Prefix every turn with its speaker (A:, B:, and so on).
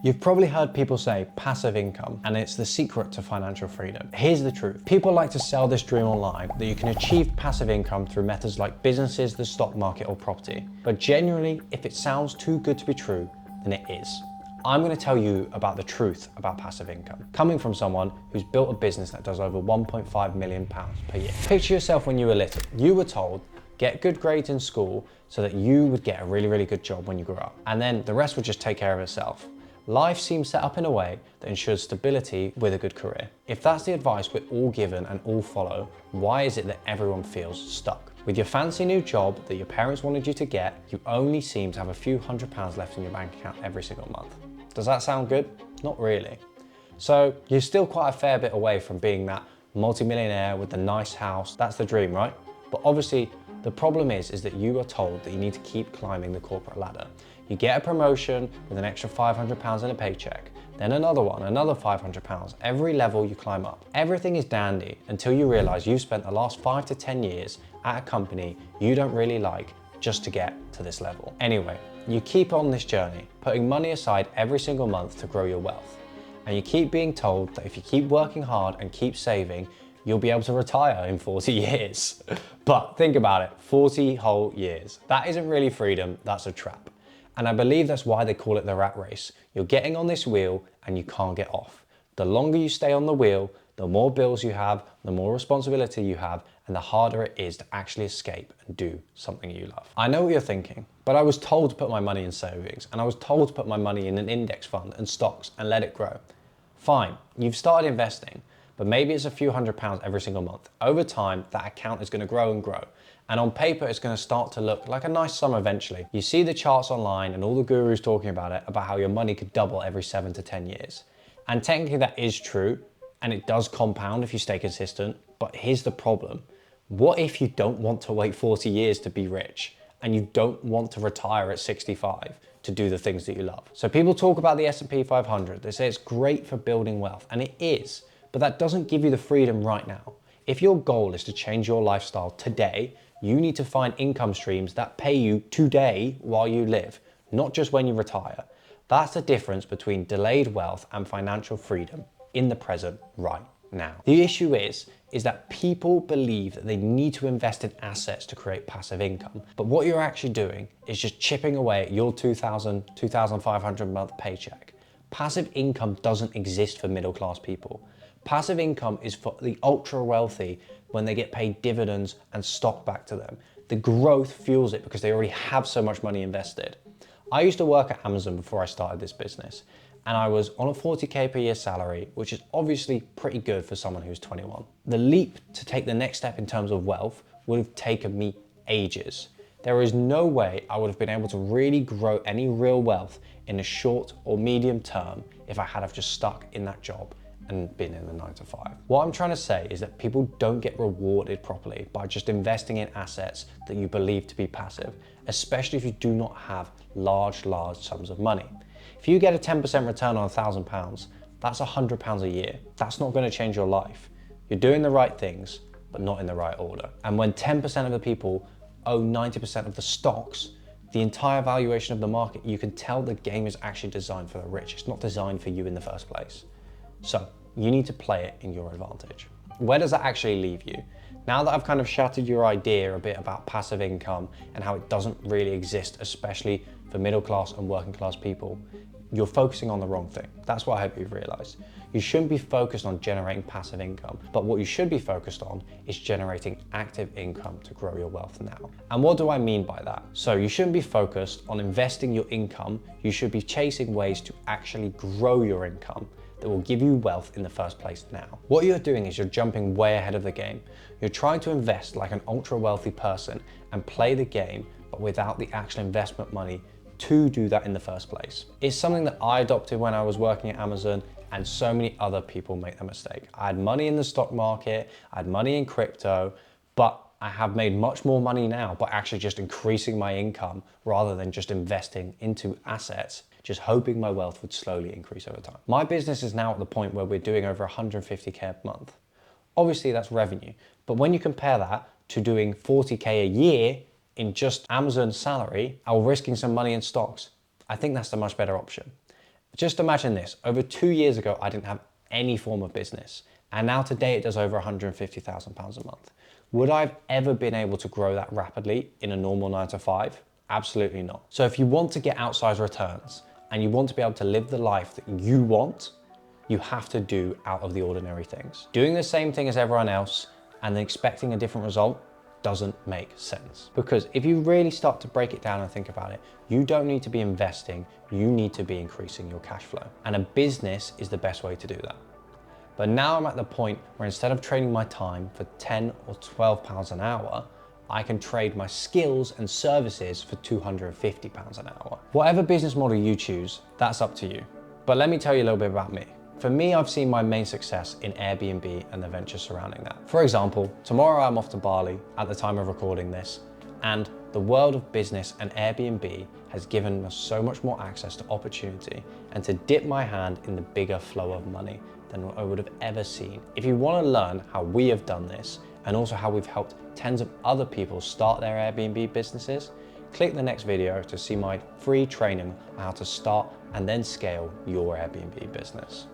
A: You've probably heard people say passive income, and it's the secret to financial freedom. Here's the truth. People like to sell this dream online that you can achieve passive income through methods like businesses, the stock market, or property. But genuinely, if it sounds too good to be true, then it is. I'm going to tell you about the truth about passive income, coming from someone who's built a business that does over £1.5 million per year. Picture yourself when you were little. You were told, get good grades in school so that you would get a really, really good job when you grew up. And then the rest would just take care of itself. Life seems set up in a way that ensures stability with a good career. If that's the advice we're all given and all follow, why is it that everyone feels stuck? With your fancy new job that your parents wanted you to get, you only seem to have a few £100s left in your bank account every single month. Does that sound good? Not really. So you're still quite a fair bit away from being that multimillionaire with the nice house. That's the dream, right? But obviously, the problem is that you are told that you need to keep climbing the corporate ladder. You get a promotion with an extra £500 in a paycheck, then another one, another £500, every level you climb up. Everything is dandy until you realize you've spent the last 5 to 10 years at a company you don't really like just to get to this level. Anyway, you keep on this journey, putting money aside every single month to grow your wealth. And you keep being told that if you keep working hard and keep saving, you'll be able to retire in 40 years. But think about it, 40 whole years. That isn't really freedom, that's a trap. And I believe that's why they call it the rat race. You're getting on this wheel and you can't get off. The longer you stay on the wheel, the more bills you have, the more responsibility you have, and the harder it is to actually escape and do something you love. I know what you're thinking, but I was told to put my money in savings, and I was told to put my money in an index fund and stocks and let it grow. Fine, you've started investing, but maybe it's a few £100s every single month. Over time, that account is going to grow and grow. And on paper, it's going to start to look like a nice sum eventually. You see the charts online and all the gurus talking about it, about how your money could double every 7 to 10 years. And technically that is true, and it does compound if you stay consistent. But here's the problem. What if you don't want to wait 40 years to be rich, and you don't want to retire at 65 to do the things that you love? So people talk about the S&P 500. They say it's great for building wealth, and it is, but that doesn't give you the freedom right now. If your goal is to change your lifestyle today, you need to find income streams that pay you today while you live, not just when you retire. That's the difference between delayed wealth and financial freedom in the present right now. The issue is that people believe that they need to invest in assets to create passive income. But what you're actually doing is just chipping away at your $2,000, $2,500 a month paycheck. Passive income doesn't exist for middle-class people. Passive income is for the ultra wealthy when they get paid dividends and stock back to them. The growth fuels it because they already have so much money invested. I used to work at Amazon before I started this business, and I was on a 40k per year salary, which is obviously pretty good for someone who's 21. The leap to take the next step in terms of wealth would have taken me ages. There is no way I would have been able to really grow any real wealth in a short or medium term if I had have just stuck in that job and been in the 9 to 5. What I'm trying to say is that people don't get rewarded properly by just investing in assets that you believe to be passive, especially if you do not have large sums of money. If you get a 10% return on £1,000, that's £100 a year. That's not going to change your life. You're doing the right things, but not in the right order. And when 10% of the people own 90% of the stocks, the entire valuation of the market, you can tell the game is actually designed for the rich. It's not designed for you in the first place. So you need to play it in your advantage. Where does that actually leave you? Now that I've kind of shattered your idea a bit about passive income and how it doesn't really exist, especially for middle class and working class people, you're focusing on the wrong thing. That's what I hope you've realized. You shouldn't be focused on generating passive income, but what you should be focused on is generating active income to grow your wealth now. And what do I mean by that? So you shouldn't be focused on investing your income. You should be chasing ways to actually grow your income that will give you wealth in the first place now. What you're doing is you're jumping way ahead of the game. You're trying to invest like an ultra wealthy person and play the game, but without the actual investment money to do that in the first place. It's something that I adopted when I was working at Amazon, and so many other people make that mistake. I had money in the stock market, I had money in crypto, but I have made much more money now by actually just increasing my income rather than just investing into assets, just hoping my wealth would slowly increase over time. My business is now at the point where we're doing over 150k a month. Obviously that's revenue, but when you compare that to doing 40k a year in just Amazon's salary, or risking some money in stocks, I think that's the much better option. Just imagine this, over 2 years ago, I didn't have any form of business. And now today it does over £150,000 a month. Would I have ever been able to grow that rapidly in a normal 9 to 5? Absolutely not. So if you want to get outsized returns and you want to be able to live the life that you want, you have to do out of the ordinary things. Doing the same thing as everyone else and then expecting a different result doesn't make sense. Because if you really start to break it down and think about it, you don't need to be investing, you need to be increasing your cash flow. And a business is the best way to do that. But now I'm at the point where instead of trading my time for 10 or 12 pounds an hour, I can trade my skills and services for 250 pounds an hour. Whatever business model you choose, that's up to you. But let me tell you a little bit about me. For me, I've seen my main success in Airbnb and the ventures surrounding that. For example, tomorrow I'm off to Bali at the time of recording this, and the world of business and Airbnb has given us so much more access to opportunity and to dip my hand in the bigger flow of money than I would have ever seen. If you want to learn how we have done this and also how we've helped tens of other people start their Airbnb businesses, click the next video to see my free training on how to start and then scale your Airbnb business.